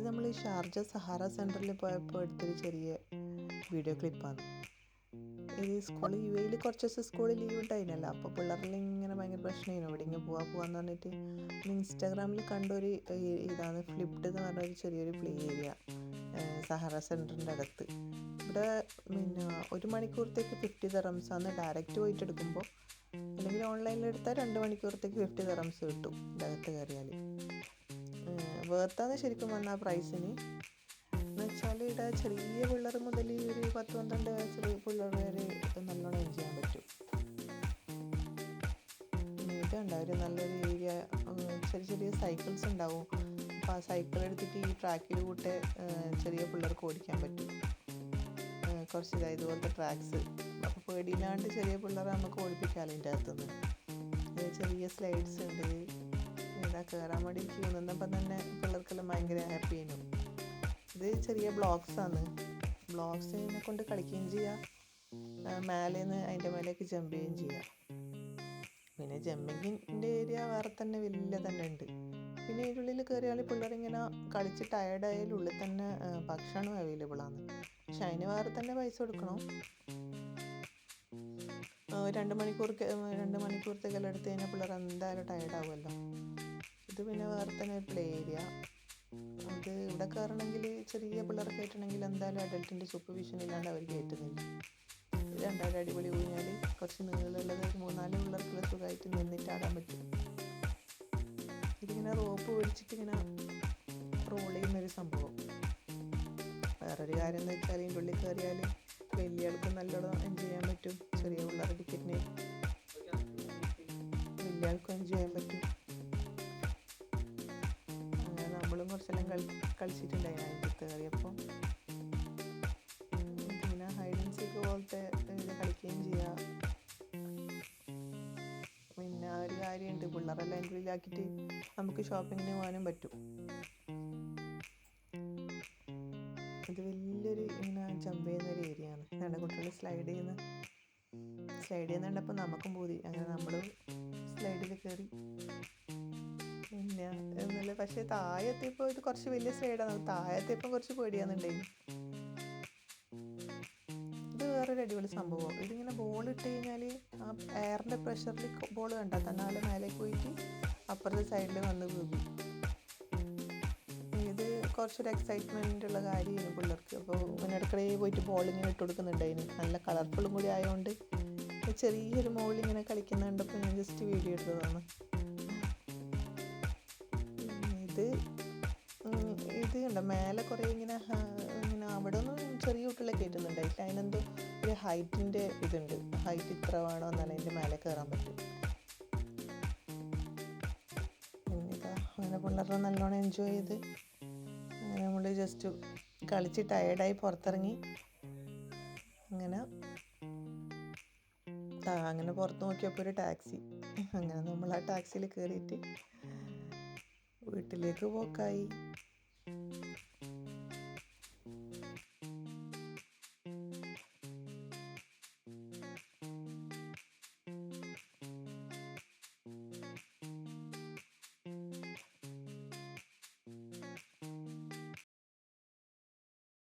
നമ്മൾ ഈ Sharjah Sahara സെൻറ്ററിൽ പോയപ്പോൾ എടുത്തൊരു ചെറിയ വീഡിയോ ക്ലിപ്പാണ്. ഈ സ്കൂൾ UAE കുറച്ച് ദിവസം സ്കൂളിൽ ലീവ് ഉണ്ടായിരുന്നല്ലോ, അപ്പോൾ പിള്ളേരെല്ലാം ഇങ്ങനെ ഭയങ്കര പ്രശ്നമായിരുന്നു. ഇവിടെ ഇങ്ങനെ പോകാമെന്ന് പറഞ്ഞിട്ട് ഇൻസ്റ്റാഗ്രാമിൽ കണ്ടൊരു ഇതാണ് ഫ്ലിപ്ഡ് എന്ന് പറഞ്ഞൊരു ചെറിയൊരു പ്ലേ ഏരിയ സഹാറ സെൻറ്ററിൻ്റെ അടുത്ത്. ഇവിടെ പിന്നെ 1 മണിക്കൂറത്തേക്ക് 50 dirhams ആണ് ഡയറക്റ്റ് പോയിട്ട് എടുക്കുമ്പോൾ. അല്ലെങ്കിൽ ഓൺലൈനിൽ എടുത്താൽ 2 മണിക്കൂറത്തേക്ക് 50 dirhams കിട്ടും ഇതിനകത്ത് കയറിയാൽ. വേർത്താന്ന് ശരിക്കും വന്നാൽ പ്രൈസിന് എന്ന് വെച്ചാൽ ഇവിടെ ചെറിയ പിള്ളേർ മുതൽ ഒരു 10-12 വയസ്സിൽ പിള്ളേർ വരെ നല്ലോണം എൻജോയ് ചെയ്യാൻ പറ്റും. ഇതുണ്ട് ഒരു നല്ലൊരു ഏരിയ. ചെറിയ ചെറിയ സൈക്കിൾസ് ഉണ്ടാവും. അപ്പോൾ ആ സൈക്കിൾ എടുത്തിട്ട് ഈ ട്രാക്കിൽ കൂട്ട് ചെറിയ പിള്ളേർക്ക് ഓടിക്കാൻ പറ്റും. കുറച്ച് ഇതുപോലത്തെ ട്രാക്സ്, അപ്പോൾ പേടിയില്ലാണ്ട് ചെറിയ പിള്ളേരെ നമുക്ക് ഓടിപ്പിക്കാമല്ലോ ഇതിൻ്റെ അകത്തുനിന്ന്. ചെറിയ സ്ലൈഡ്സ് ഉണ്ട്. ഇതാ കയറാൻ വേണ്ടി ക്യൂ നിന്നപ്പം തന്നെ പിള്ളേർക്കെല്ലാം ഭയങ്കര ഹാപ്പി ആയിരുന്നു. ഇത് ചെറിയ ബ്ലോക്സാണ്. ബ്ലോക്സിനെ കൊണ്ട് കളിക്കുകയും ചെയ്യാം, മേലേന്ന് അതിൻ്റെ മേലേക്ക് ജമ്പ് ചെയ്യുകയും ചെയ്യാം. പിന്നെ ജമ്പിങ്ങിൻ്റെ ഏരിയ വേറെ തന്നെ വലിയ തന്നെ ഉണ്ട്. പിന്നെ ഇതിൻ്റെ ഉള്ളിൽ കയറിയാൽ പിള്ളേരിങ്ങനെ കളിച്ച് ടയർഡായാലും ഉള്ളിൽ തന്നെ ഭക്ഷണം അവൈലബിൾ ആണ്. പക്ഷെ അതിന് വേറെ തന്നെ പൈസ കൊടുക്കണം. 2 മണിക്കൂറത്തേക്കെല്ലാം എടുത്ത് കഴിഞ്ഞാൽ പിള്ളേർ എന്തായാലും ടയർഡാവുമല്ലോ. ഇത് പിന്നെ വേറെ തന്നെ ഒരു പ്ലേ ഏരിയ. അത് ഇവിടെ കയറണമെങ്കിൽ ചെറിയ പിള്ളേർ കയറ്റണമെങ്കിൽ എന്തായാലും അഡൽട്ടിൻ്റെ സൂപ്പർവിഷൻ ഇല്ലാണ്ട് അവർ കയറ്റുന്നില്ല. ഇത് രണ്ടായിരം അടിപൊളി ഊഞ്ഞാൽ കുറച്ച് നീളമുള്ളത് 3-4 പിള്ളേർക്കുള്ള സുഖമായിട്ട് നിന്നിട്ട് ആടാൻ പറ്റും. ഇതിങ്ങനെ റോപ്പ് പിടിച്ചിട്ട് ഇങ്ങനെ റോൾ ചെയ്യുന്നൊരു സംഭവം. വേറൊരു കാര്യം എന്ന് വെച്ചാൽ ഇതിൻ്റെ ഉള്ളിൽ കയറിയാൽ വലിയ ആൾക്ക് നല്ലോണം എൻജോയ് ചെയ്യാൻ പറ്റും. ചെറിയ പിള്ളേരുടെ ടിക്കറ്റിന് വലിയ ആൾക്കും എൻജോയ് ചെയ്യാൻ പറ്റും. അങ്ങനെ നമ്മളും കുറച്ചെല്ലാം കളിച്ചിട്ടുണ്ടായി അതിൻ്റെ കയറിയപ്പോൾ. പിന്നെ ഹൈഡ് ആൻഡ് സീക്ക് പോലത്തെ ഇത് കളിക്കുകയും ചെയ്യാം. പിന്നെ ആ ഒരു കാര്യമുണ്ട്, പിള്ളേരെല്ലാം അതിൻ്റെ ഉള്ളിലാക്കിയിട്ട് നമുക്ക് ഷോപ്പിങ്ങിന് പോകാനും പറ്റും. ഇത് വലിയൊരു ഇങ്ങനെ ജമ്പ് ചെയ്യുന്നൊരു ഏരിയ ആണ്. രണ്ട് കുട്ടികൾ സ്ലൈഡ് ചെയ്യുന്നുണ്ടപ്പോൾ നമുക്കും പൂതി. അങ്ങനെ നമ്മൾ സ്ലൈഡിൽ കയറി. പിന്നെ എന്നല്ല, പക്ഷേ താഴെത്തിയപ്പോൾ ഇത് കുറച്ച് വലിയ സ്ലൈഡാണ്. താഴെത്തിയപ്പോൾ കുറച്ച് പേടിയാകുന്നുണ്ടായിരുന്നു. ഇത് വേറൊരു അടിപൊളി സംഭവം. ഇതിങ്ങനെ ബോൾ ഇട്ട് കഴിഞ്ഞാൽ ആ എയറിൻ്റെ പ്രഷറിൽ ബോൾ കണ്ടാൽ തന്നെ മേലേക്ക് പോയിട്ട് അപ്പുറത്തെ സൈഡിൽ വന്ന് വീഴും. ഇത് കുറച്ചൊരു എക്സൈറ്റ്മെൻ്റ് ഉള്ള കാര്യമാണ് പിള്ളേർക്ക്. അപ്പോൾ ഇങ്ങനെ ഇടയ്ക്കിടെ പോയിട്ട് ബോൾ ഇങ്ങനെ ഇട്ട് കൊടുക്കുന്നുണ്ടായിരുന്നു. നല്ല കളർഫുള്ളും കൂടി ആയതുകൊണ്ട് ചെറിയൊരു മോളിൽ ഇങ്ങനെ കളിക്കുന്നുണ്ടപ്പോൾ ഞാൻ ജസ്റ്റ് വീഡിയോ എടുത്തതാണ്. ഇത് കണ്ടോ മേലെ കുറേ ഇങ്ങനെ അവിടെ ഒന്നും ചെറിയ കുട്ടികളെ കയറ്റുന്നുണ്ടായില്ല. അതിനെന്തോ ഒരു ഹൈറ്റിൻ്റെ ഇതുണ്ട്. ഹൈറ്റ് ഇത്ര വേണോ എന്നാലും അതിൻ്റെ മേലെ കയറാൻ പറ്റും. പിന്നെ അങ്ങനെ പിള്ളേരെ നല്ലോണം എൻജോയ് ചെയ്ത് അങ്ങനെ നമ്മൾ ജസ്റ്റ് കളിച്ച് ടയേർഡായി പുറത്തിറങ്ങി. അങ്ങനെ പുറത്ത് നോക്കിയപ്പോൾ ഒരു ടാക്സി. അങ്ങനെ നമ്മൾ ആ ടാക്സിയിൽ കയറിയിട്ട് വീട്ടിലേക്ക് പോക്കായി.